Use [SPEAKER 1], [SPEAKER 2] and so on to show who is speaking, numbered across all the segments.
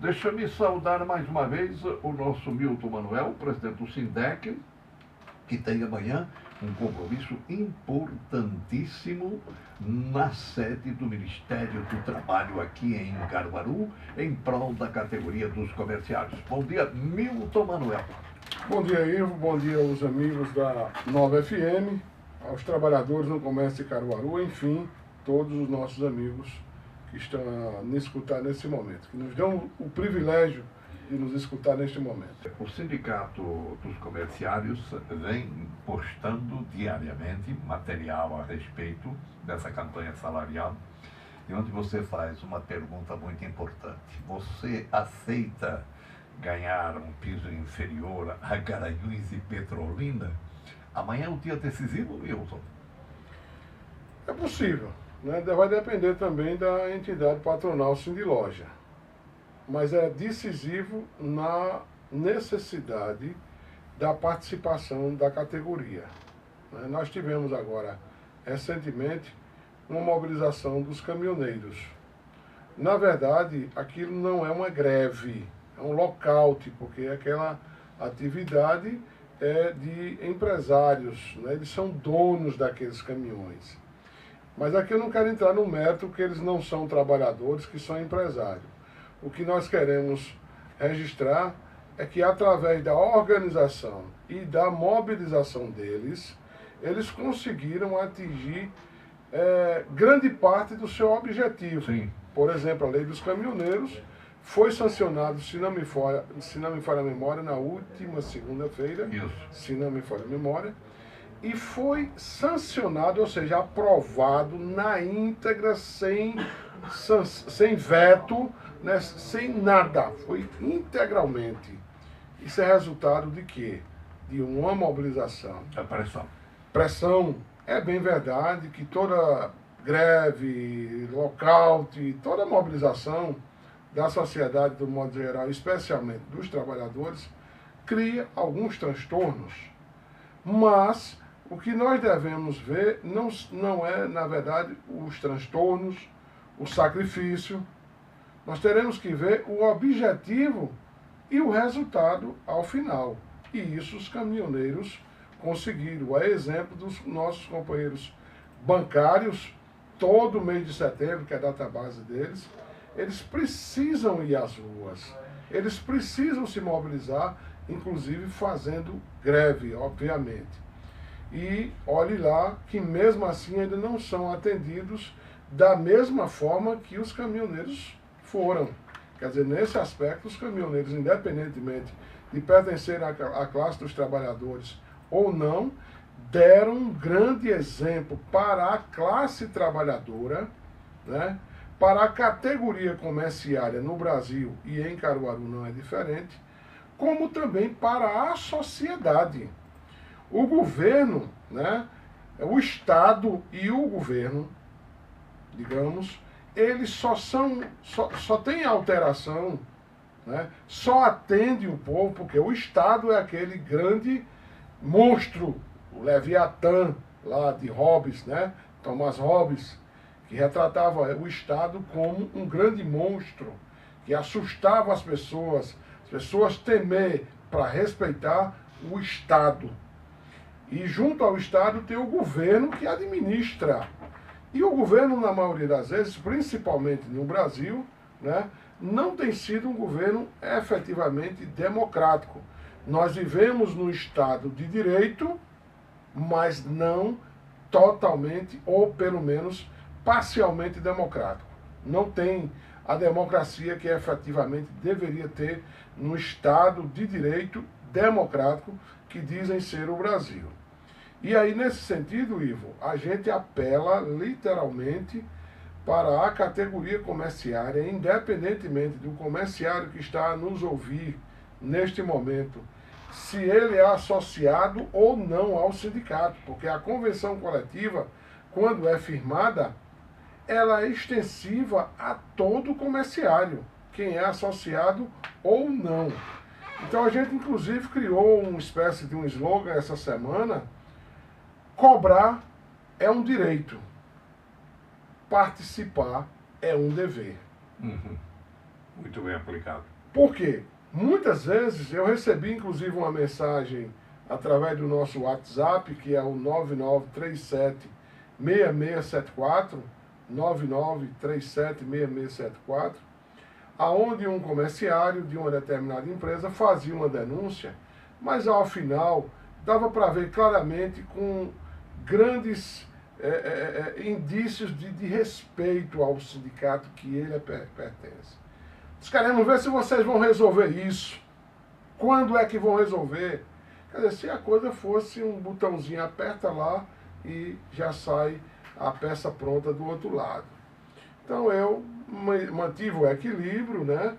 [SPEAKER 1] Deixa-me saudar mais uma vez o nosso Milton Manuel, presidente do SINDEC, que tem amanhã um compromisso importantíssimo na sede do Ministério do Trabalho aqui em Caruaru, em prol da categoria dos comerciários. Bom dia, Milton Manuel.
[SPEAKER 2] Bom dia, Ivo. Bom dia aos amigos da Nova FM, aos trabalhadores no comércio de Caruaru, enfim, todos os nossos amigos que estão a nos escutar nesse momento, que nos dão o privilégio de nos escutar neste momento.
[SPEAKER 1] O Sindicato dos Comerciários vem postando diariamente material a respeito dessa campanha salarial, e onde você faz uma pergunta muito importante. Você aceita ganhar um piso inferior a Garanhuns e Petrolina? Amanhã é um dia decisivo, Wilson?
[SPEAKER 2] É possível, né? Vai depender também da entidade patronal Sindiloja, mas é decisivo na necessidade da participação da categoria. Nós tivemos agora, recentemente, uma mobilização dos caminhoneiros. Na verdade, aquilo não é uma greve, é um lockout, porque aquela atividade é de empresários, né? Eles são donos daqueles caminhões. Mas aqui eu não quero entrar no mérito, que eles não são trabalhadores, que são empresários. O que nós queremos registrar é que, através da organização e da mobilização deles, eles conseguiram atingir grande parte do seu objetivo.
[SPEAKER 1] Sim.
[SPEAKER 2] Por exemplo, a lei dos caminhoneiros foi sancionada, se não me falha a memória, na última segunda-feira, se não me falha a memória, e foi sancionado, ou seja, aprovado na íntegra, sem veto, né, sem nada, foi integralmente. Isso é resultado de quê? De uma mobilização.
[SPEAKER 1] A pressão.
[SPEAKER 2] Pressão. É bem verdade que toda greve, lockout, toda mobilização da sociedade, do modo geral, especialmente dos trabalhadores, cria alguns transtornos. Mas o que nós devemos ver não é, na verdade, os transtornos, o sacrifício. Nós teremos que ver o objetivo e o resultado ao final. E isso os caminhoneiros conseguiram. A exemplo dos nossos companheiros bancários, todo mês de setembro, que é a database deles, eles precisam ir às ruas, eles precisam se mobilizar, inclusive fazendo greve, obviamente. E olhe lá que mesmo assim ainda não são atendidos da mesma forma que os caminhoneiros foram. Quer dizer, nesse aspecto, os caminhoneiros, independentemente de pertencerem à classe dos trabalhadores ou não, deram um grande exemplo para a classe trabalhadora, né? Para a categoria comerciária no Brasil, e em Caruaru não é diferente, como também para a sociedade. O governo, né? O Estado e o governo, digamos, eles só tem alteração, né? Só atende o povo, porque o Estado é aquele grande monstro, o Leviatã, lá de Hobbes, né? Thomas Hobbes, que retratava o Estado como um grande monstro, que assustava as pessoas temer para respeitar o Estado. E junto ao Estado tem o governo que administra. E o governo, na maioria das vezes, principalmente no Brasil, né, não tem sido um governo efetivamente democrático. Nós vivemos num Estado de direito, mas não totalmente, ou pelo menos parcialmente democrático. Não tem a democracia que efetivamente deveria ter no Estado de direito democrático que dizem ser o Brasil. E aí, nesse sentido, Ivo, a gente apela literalmente para a categoria comerciária, independentemente do comerciário que está a nos ouvir neste momento, se ele é associado ou não ao sindicato, porque a convenção coletiva, quando é firmada, ela é extensiva a todo comerciário, quem é associado ou não. Então a gente inclusive criou uma espécie de um slogan essa semana: cobrar é um direito, participar é um dever.
[SPEAKER 1] Muito bem aplicado.
[SPEAKER 2] Por quê? Muitas vezes eu recebi inclusive uma mensagem através do nosso WhatsApp, que é o 9937-6674, 9937-6674, aonde um comerciário de uma determinada empresa fazia uma denúncia, mas ao final dava para ver claramente com grandes indícios de respeito ao sindicato que ele pertence. Nós queremos ver se vocês vão resolver isso. Quando é que vão resolver? Quer dizer, se a coisa fosse um botãozinho, aperta lá e já sai a peça pronta do outro lado. Então eu mantive o equilíbrio, né?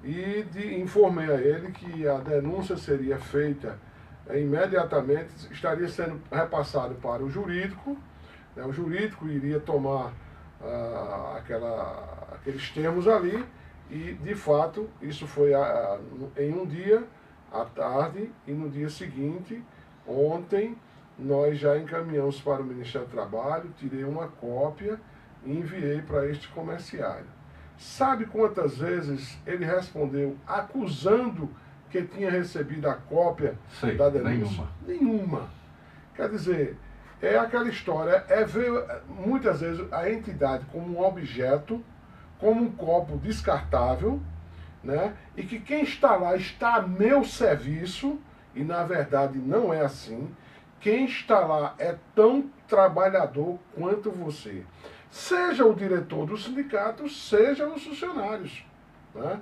[SPEAKER 2] E informei a ele que a denúncia seria feita imediatamente, estaria sendo repassado para o jurídico, né? O jurídico iria tomar aqueles termos ali e, de fato, isso foi em um dia, à tarde, e no dia seguinte, ontem, nós já encaminhamos para o Ministério do Trabalho, tirei uma cópia e enviei para este comerciário. Sabe quantas vezes ele respondeu acusando que tinha recebido a cópia da denúncia? Nenhuma. Quer dizer, é aquela história, é ver muitas vezes a entidade como um objeto, como um copo descartável, né? E que quem está lá está a meu serviço, e na verdade não é assim. Quem está lá é tão trabalhador quanto você. Seja o diretor do sindicato, seja os funcionários, né?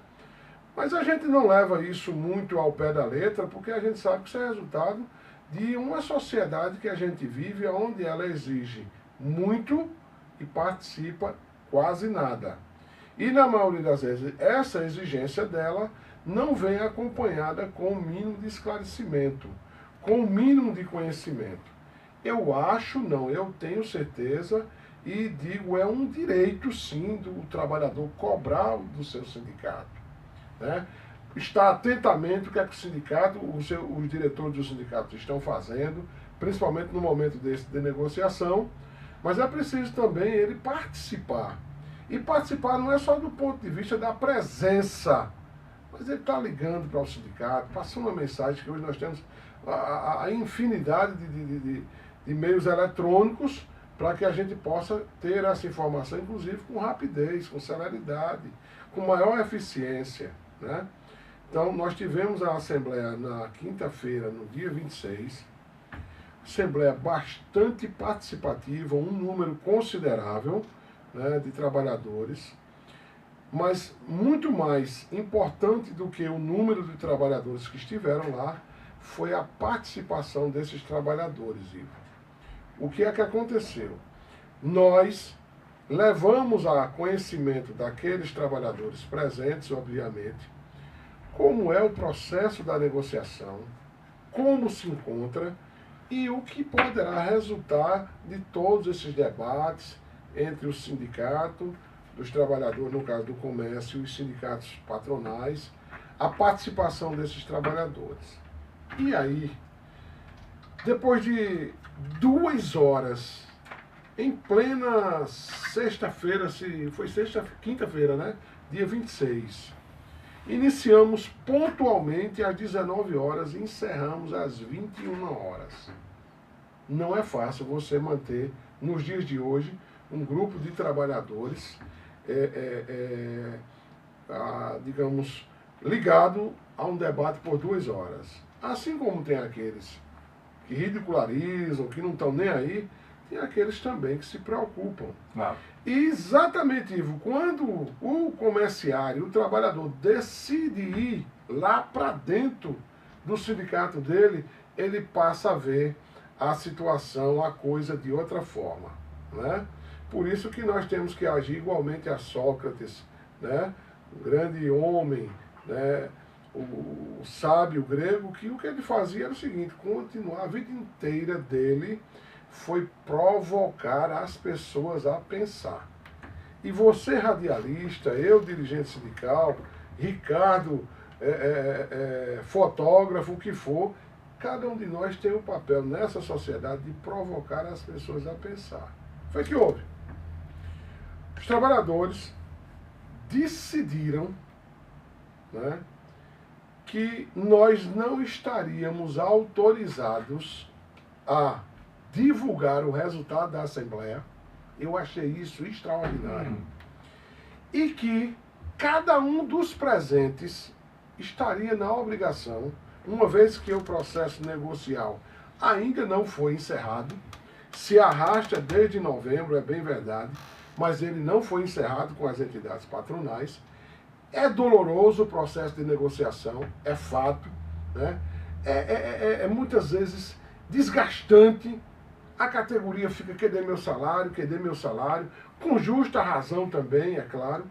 [SPEAKER 2] Mas a gente não leva isso muito ao pé da letra, porque a gente sabe que isso é resultado de uma sociedade que a gente vive, onde ela exige muito e participa quase nada. E na maioria das vezes, essa exigência dela não vem acompanhada com o mínimo de esclarecimento, com o mínimo de conhecimento. Eu acho, não, eu tenho certeza e digo, é um direito sim do trabalhador cobrar do seu sindicato, né? Estar atentamente o que é que o sindicato, os diretores do sindicato estão fazendo, principalmente no momento desse de negociação, mas é preciso também ele participar. E participar não é só do ponto de vista da presença, mas ele está ligando para o sindicato, passando uma mensagem, que hoje nós temos a infinidade de meios eletrônicos para que a gente possa ter essa informação, inclusive com rapidez, com celeridade, com maior eficiência, né? Então, nós tivemos a Assembleia na quinta-feira, no dia 26, Assembleia bastante participativa, um número considerável, né, de trabalhadores, mas muito mais importante do que o número de trabalhadores que estiveram lá foi a participação desses trabalhadores, Ivo. O que é que aconteceu? Nós levamos a conhecimento daqueles trabalhadores presentes, obviamente, como é o processo da negociação, como se encontra e o que poderá resultar de todos esses debates entre o sindicato dos trabalhadores, no caso do comércio, e os sindicatos patronais, a participação desses trabalhadores. E aí, depois de 2 horas, em plena sexta-feira, foi quinta-feira, né? Dia 26. Iniciamos pontualmente às 19 horas e encerramos às 21 horas. Não é fácil você manter, nos dias de hoje, um grupo de trabalhadores, digamos, ligado a um debate por 2 horas. Assim como tem aqueles que ridicularizam, que não estão nem aí, tem aqueles também que se preocupam.
[SPEAKER 1] Claro.
[SPEAKER 2] E exatamente, Ivo, quando o comerciário, o trabalhador, decide ir lá para dentro do sindicato dele, ele passa a ver a situação, a coisa de outra forma, né? Por isso que nós temos que agir igualmente a Sócrates, né? O grande homem, né? O sábio grego, que o que ele fazia era o seguinte: continuar a vida inteira dele foi provocar as pessoas a pensar. E você, radialista, eu, dirigente sindical, Ricardo, fotógrafo, o que for, cada um de nós tem um papel nessa sociedade de provocar as pessoas a pensar. Foi que houve. Os trabalhadores decidiram, né, que nós não estaríamos autorizados a divulgar o resultado da Assembleia. Eu achei isso extraordinário. E que cada um dos presentes estaria na obrigação, uma vez que o processo negocial ainda não foi encerrado, se arrasta desde novembro, é bem verdade, mas ele não foi encerrado com as entidades patronais. É doloroso o processo de negociação, é fato, né? É muitas vezes desgastante. A categoria fica, cadê meu salário, com justa razão também, é claro.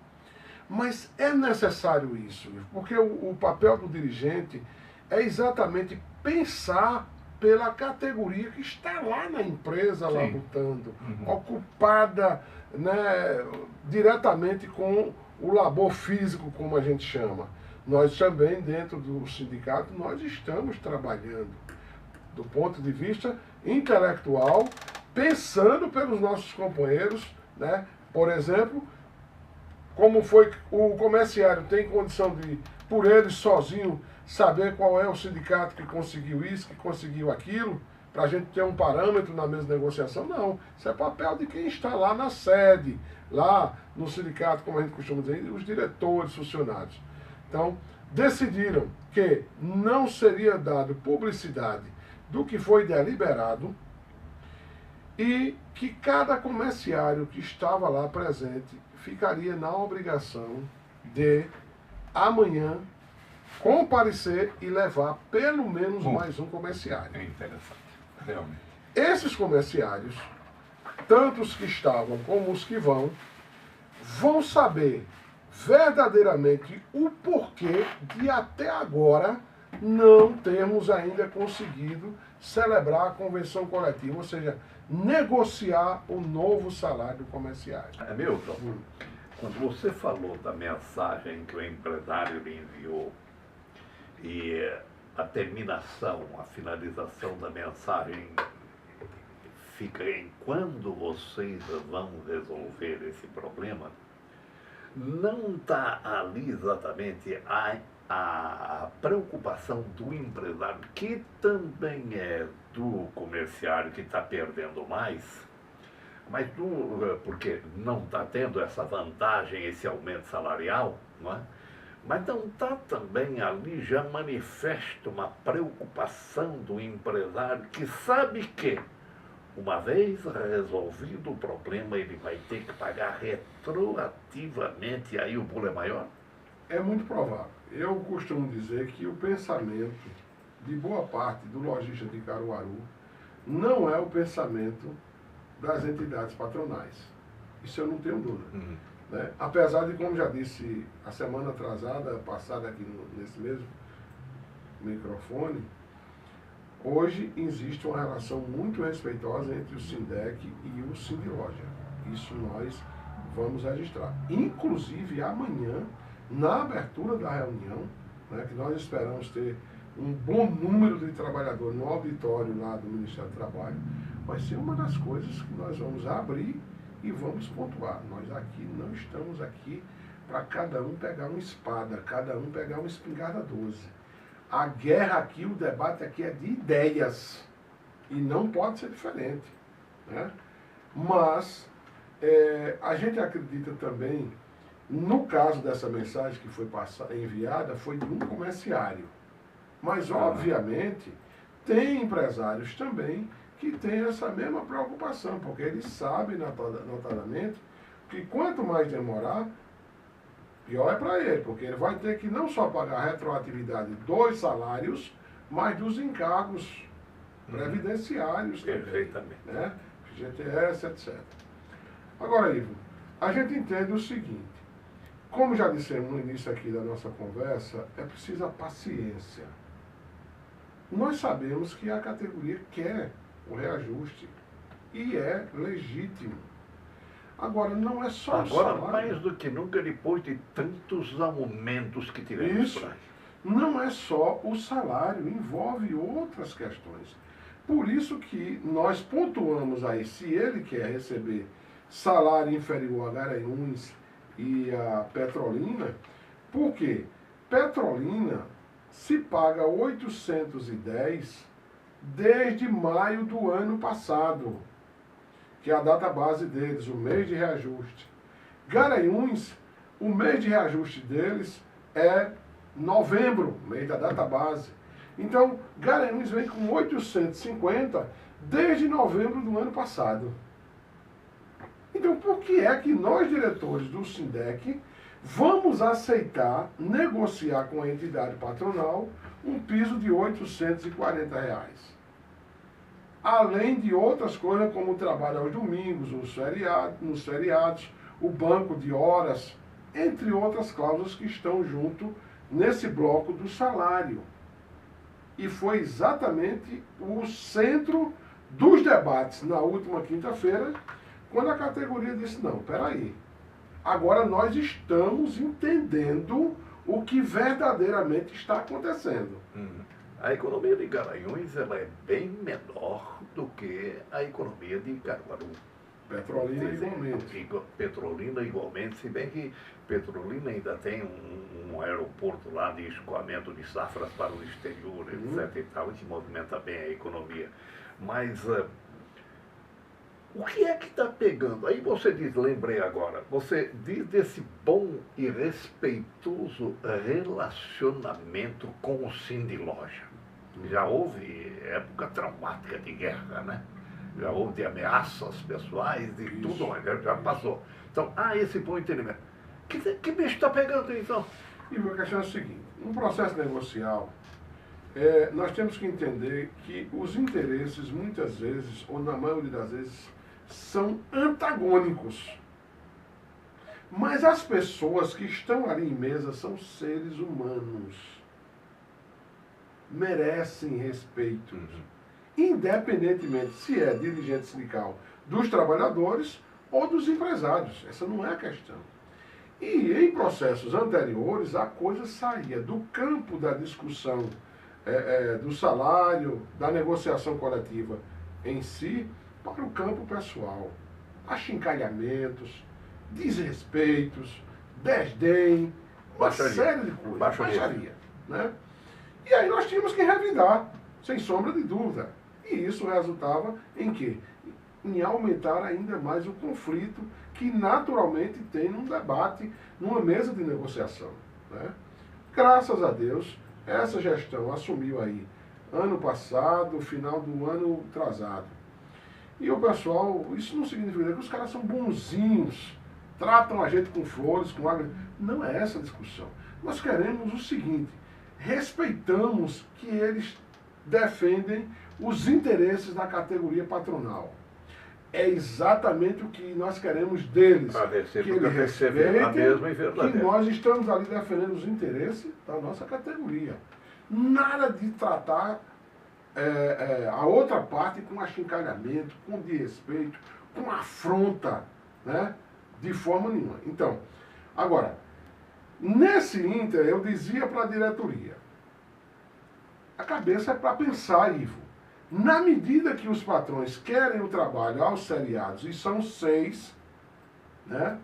[SPEAKER 2] Mas é necessário isso, porque o papel do dirigente é exatamente pensar pela categoria que está lá na empresa, lá lutando, ocupada, né, diretamente com o labor físico, como a gente chama. Nós também, dentro do sindicato, nós estamos trabalhando do ponto de vista intelectual, pensando pelos nossos companheiros, né? Por exemplo, como foi o comerciário tem condição de, por ele sozinho, saber qual é o sindicato que conseguiu isso, que conseguiu aquilo, para a gente ter um parâmetro na mesma negociação? Não. Isso é papel de quem está lá na sede, lá no sindicato, como a gente costuma dizer, os diretores, funcionários. Então, decidiram que não seria dado publicidade do que foi deliberado e que cada comerciário que estava lá presente ficaria na obrigação de, amanhã, comparecer e levar pelo menos mais um comerciário.
[SPEAKER 1] É interessante, realmente.
[SPEAKER 2] Esses comerciários, tanto os que estavam como os que vão saber verdadeiramente o porquê de até agora não termos ainda conseguido celebrar a convenção coletiva, ou seja, negociar o novo salário comerciário.
[SPEAKER 1] Milton, quando você falou da mensagem que o empresário lhe enviou e a terminação, a finalização da mensagem fica em quando vocês vão resolver esse problema, não está ali exatamente a preocupação do empresário, que também é do comerciário que está perdendo mais, mas porque não está tendo essa vantagem, esse aumento salarial, não é? Mas não está também ali já manifesta uma preocupação do empresário que sabe que, uma vez resolvido o problema, ele vai ter que pagar retroativamente, e aí o pulo é maior?
[SPEAKER 2] É muito provável. Eu costumo dizer que o pensamento de boa parte do lojista de Caruaru não é o pensamento das entidades patronais. Isso eu não tenho dúvida. Né? Apesar de, como já disse a semana atrasada, passada aqui nesse mesmo microfone, hoje existe uma relação muito respeitosa entre o SINDEC e o Sindiloja. Isso nós vamos registrar. Inclusive, amanhã, na abertura da reunião, né, que nós esperamos ter um bom número de trabalhadores no auditório lá do Ministério do Trabalho, vai ser uma das coisas que nós vamos abrir e vamos pontuar. Nós aqui não estamos aqui para cada um pegar uma espada, cada um pegar uma espingarda 12. A guerra aqui, o debate aqui é de ideias e não pode ser diferente, né? Mas a gente acredita também, no caso dessa mensagem que foi enviada, foi de um comerciário. Mas, obviamente, tem empresários também que têm essa mesma preocupação, porque eles sabem, notadamente, que quanto mais demorar, pior é para ele, porque ele vai ter que não só pagar a retroatividade dos salários, mas dos encargos previdenciários também.
[SPEAKER 1] Perfeitamente.
[SPEAKER 2] Né? FGTS, etc. Agora, Ivo, a gente entende o seguinte: como já dissemos no início aqui da nossa conversa, é preciso a paciência. Nós sabemos que a categoria quer o reajuste e é legítimo. Agora, não é só o salário.
[SPEAKER 1] Agora, mais do que nunca, depois de tantos aumentos que tivemos.
[SPEAKER 2] Isso. Não é só o salário, envolve outras questões. Por isso que nós pontuamos aí, se ele quer receber salário inferior a Garanhuns e a Petrolina, porque Petrolina, se paga 810 desde maio do ano passado, que é a data base deles, o mês de reajuste. Garanhuns, o mês de reajuste deles é novembro, mês da data base. Então, Garanhuns vem com 850 desde novembro do ano passado. Então, por que é que nós, diretores do SINDEC, vamos aceitar negociar com a entidade patronal um piso de R$ 840? Além de outras coisas, como o trabalho aos domingos, nos feriados, o banco de horas, entre outras cláusulas que estão junto nesse bloco do salário. E foi exatamente o centro dos debates na última quinta-feira, quando a categoria disse, não, peraí, agora nós estamos entendendo o que verdadeiramente está acontecendo.
[SPEAKER 1] A economia de Garanhuns ela é bem menor do que a economia de Caruaru.
[SPEAKER 2] Petrolina igualmente.
[SPEAKER 1] Petrolina igualmente, se bem que Petrolina ainda tem um aeroporto lá de escoamento de safras para o exterior, etc. e tal, que movimenta bem a economia. Mas o que é que está pegando? Aí você diz, lembrei agora, você diz desse bom e respeitoso relacionamento com o Sindiloja. Já houve época traumática de guerra, né? Já houve de ameaças pessoais, de tudo, já passou. Então, há esse bom entendimento. Que bicho está pegando, então?
[SPEAKER 2] E a questão é o seguinte, no processo negocial, nós temos que entender que os interesses, muitas vezes, ou na maioria das vezes, são antagônicos. Mas as pessoas que estão ali em mesa são seres humanos. Merecem respeito. Independentemente se é dirigente sindical dos trabalhadores ou dos empresários. Essa não é a questão. E em processos anteriores, a coisa saía do campo da discussão do salário, da negociação coletiva em si, para o campo pessoal. Achincalhamentos, desrespeitos, desdém, uma série de coisas. Baixaria. Né? E aí nós tínhamos que revidar, sem sombra de dúvida. E isso resultava em quê? Em aumentar ainda mais o conflito que naturalmente tem num debate, numa mesa de negociação. Né? Graças a Deus, essa gestão assumiu aí ano passado, final do ano atrasado. E o pessoal, isso não significa que os caras são bonzinhos, tratam a gente com flores, com água. Não é essa a discussão. Nós queremos o seguinte, respeitamos que eles defendem os interesses da categoria patronal. É exatamente o que nós queremos deles. Que eles respeitem que nós estamos ali defendendo os interesses da nossa categoria. Nada de tratar a outra parte com achincalhamento, com desrespeito, com afronta, né? De forma nenhuma. Então, agora, nesse ínter, eu dizia para a diretoria, a cabeça é para pensar, Ivo. Na medida que os patrões querem o trabalho aos seriados, e são 6, né,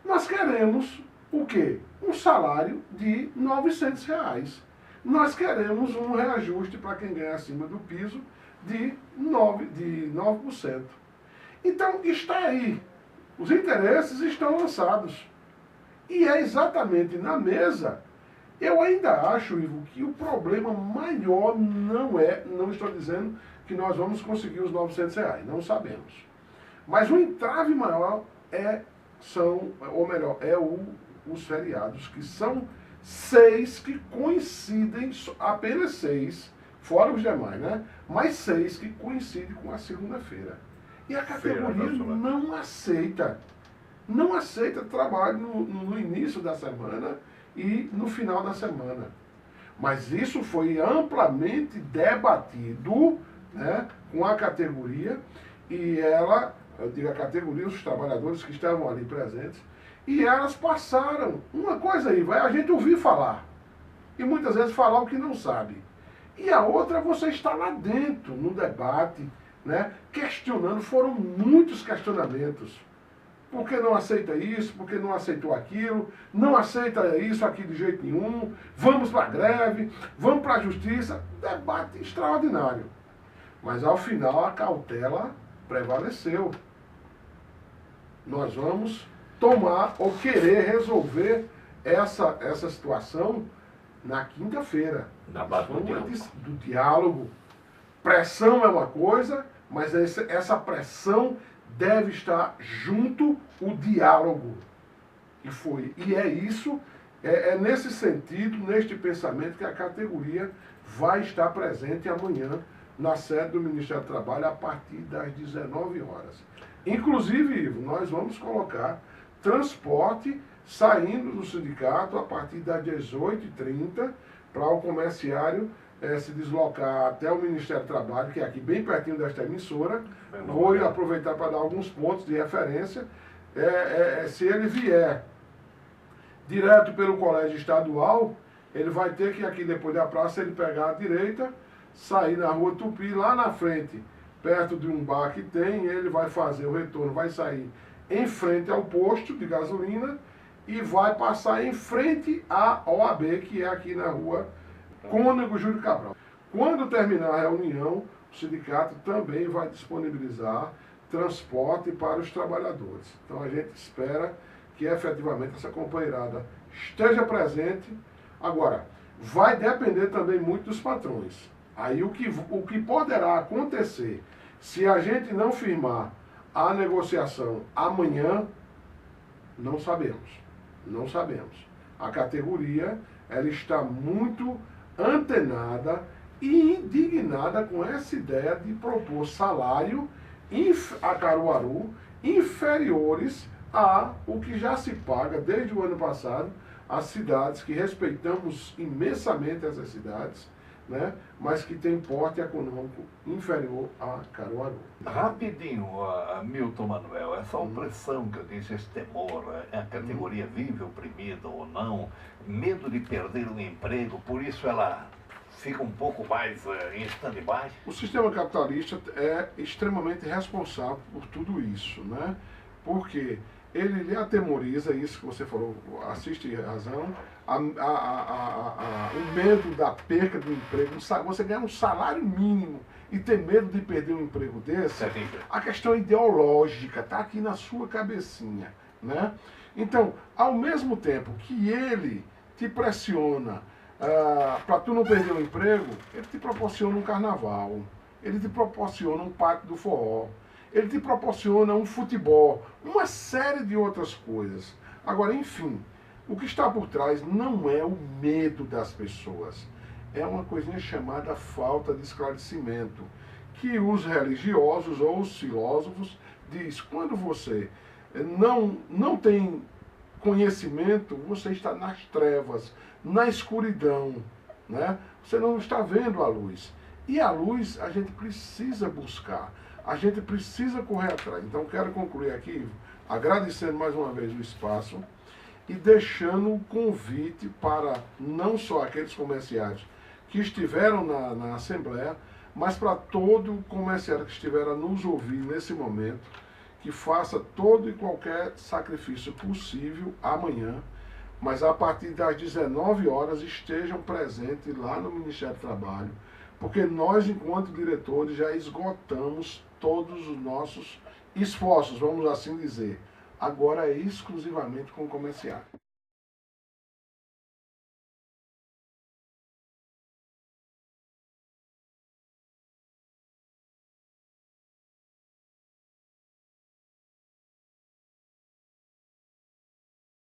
[SPEAKER 2] nós queremos o quê? Um salário de R$ 900. Nós queremos um reajuste para quem ganha acima do piso de 9%. Então, está aí. Os interesses estão lançados. E é exatamente na mesa. Eu ainda acho, Ivo, que o problema maior não estou dizendo que nós vamos conseguir os R$ 900, não sabemos. Mas o entrave maior os feriados, que são 6 que coincidem, apenas 6, fora os demais, né? Mas 6 que coincidem com a segunda-feira. E a categoria não aceita trabalho no início da semana e no final da semana. Mas isso foi amplamente debatido, né, com a categoria, e eu digo a categoria, os trabalhadores que estavam ali presentes, e elas passaram. Uma coisa aí, vai a gente ouvir falar, e muitas vezes falar o que não sabe. E a outra, você está lá dentro, no debate, né, questionando, foram muitos questionamentos. porque não aceita isso, porque não aceitou aquilo, não aceita isso aqui de jeito nenhum, vamos para a greve, vamos para a justiça. Debate extraordinário. Mas ao final a cautela prevaleceu. Nós vamos tomar ou querer resolver essa situação na quinta-feira.
[SPEAKER 1] Na base
[SPEAKER 2] do diálogo. Pressão é uma coisa, mas essa pressão deve estar junto o diálogo. E é isso, é nesse sentido, neste pensamento, que a categoria vai estar presente amanhã na sede do Ministério do Trabalho a partir das 19 horas. Inclusive, Ivo, nós vamos colocar transporte saindo do sindicato a partir das 18h30 para o comerciário se deslocar até o Ministério do Trabalho, que é aqui bem pertinho desta emissora. Vou aproveitar para dar alguns pontos de referência. Se ele vier direto pelo colégio estadual, ele vai ter que, aqui depois da praça, ele pegar a direita, sair na rua Tupi, lá na frente, perto de um bar que tem, ele vai fazer o retorno, vai sair em frente ao posto de gasolina e vai passar em frente à OAB, que é aqui na rua Cônego Júlio Cabral. Quando terminar a reunião, o sindicato também vai disponibilizar transporte para os trabalhadores. Então a gente espera que efetivamente essa companheirada esteja presente. Agora, vai depender também muito dos patrões. Aí o que poderá acontecer se a gente não firmar a negociação amanhã, não sabemos. Não sabemos. A categoria ela está muito antenada e indignada com essa ideia de propor salário a Caruaru inferiores a o que já se paga desde o ano passado às cidades, que respeitamos imensamente essas cidades, né, mas que tem porte econômico inferior a Caruaru.
[SPEAKER 1] Rapidinho, Milton Manuel, essa opressão que eu disse, esse temor, a categoria vive oprimida ou não, medo de perder o emprego, por isso ela fica um pouco mais em stand-by?
[SPEAKER 2] O sistema capitalista é extremamente responsável por tudo isso, né? Porque ele lhe atemoriza, isso que você falou, assiste razão, o medo da perca do emprego, você ganhar um salário mínimo e ter medo de perder um emprego desse, a questão ideológica está aqui na sua cabecinha, né? Então, ao mesmo tempo que ele te pressiona para tu não perder o emprego, ele te proporciona um carnaval, ele te proporciona um pátio do forró, ele te proporciona um futebol, uma série de outras coisas. Agora, enfim, o que está por trás não é o medo das pessoas, é uma coisinha chamada falta de esclarecimento, que os religiosos ou os filósofos diz, quando você não tem conhecimento, você está nas trevas, na escuridão, né? Você não está vendo a luz. E a luz a gente precisa buscar, a gente precisa correr atrás. Então quero concluir aqui agradecendo mais uma vez o espaço e deixando o convite para não só aqueles comerciários que estiveram na Assembleia, mas para todo comerciário que estiver a nos ouvir nesse momento, que faça todo e qualquer sacrifício possível amanhã, mas a partir das 19 horas estejam presentes lá no Ministério do Trabalho, porque nós, enquanto diretores, já esgotamos todos os nossos esforços, vamos assim dizer. Agora é exclusivamente com o comerciário.